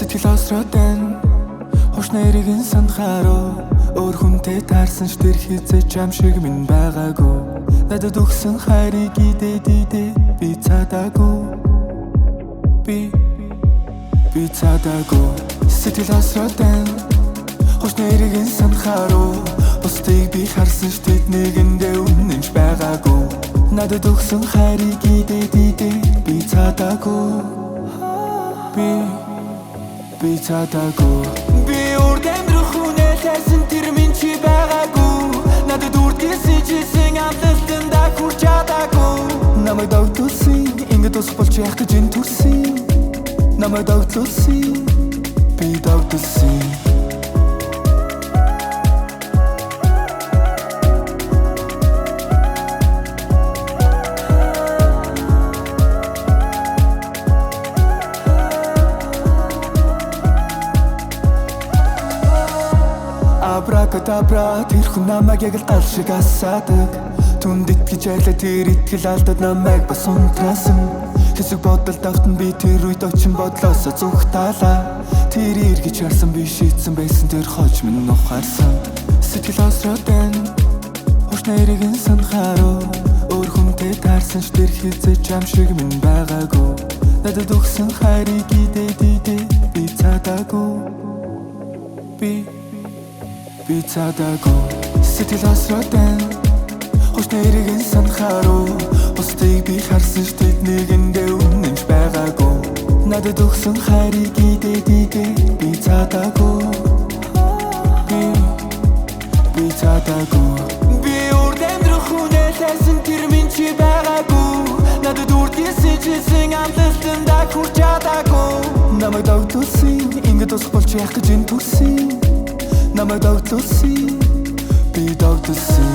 Сэтгэл осроотой хош нэрийн санахааруу өөр хүнтэй таарсан ш тэр хизээч ам шиг минь байгаагүй надад өгсөн хайрыг идэ би цадаагүй би цадаагүй сэтгэл осроотой хош нэрийн санахааруу бусдыг би харсан ш тэднийг эндээ үнэнч байгаагүй надад өгсөн хайрыг идэ би цадаагүй би цадаагүй би урд амьдрах хүнээс тэр минь чи байгаагүй надад үрдсэн чисэн амлалтанда хүрч чадаагүй намайг догтлуулсан ингэж ус болж яах гэж энэ төрсөн намайг догтлуулсан би догтлуулсан Абракадабра тэр хүн намайг яг л гал шиг асаадаг түнд итгэж айлаа тэр итгэл алдаад намайг бас унтраасан хэсэг бодол давтан би тэр үед очин бодлоосоо зүгтаалаа тэр эргэж харсан би шийдсэн байсан тэр хож минь ухаарсан сэтгэл осроотой хош нэрийн санахааруу өөр хүнтэй таарсан ш тэр хизээч ам шиг минь байгаагүй надад өгсөн хайрыг идэ би цадаагүй би цадаагүй сэтгэл осроотой хош нэрийн санахааруу бусдыг би харсан ш тэднийг эндээ үнэнч байгаагүй надад өгсөн хайрыг идэ би цадаагүй би цадаагүй би урд амьдрах хүнээс тэр минь чи байгаагүй надад үрдсэн чисэн амлалтанда хүрч чадаагүй намайг догтлуулсан ингэж ус болж яах гэж энэ төрсөн намайг догтлуулсан би догтлуулсан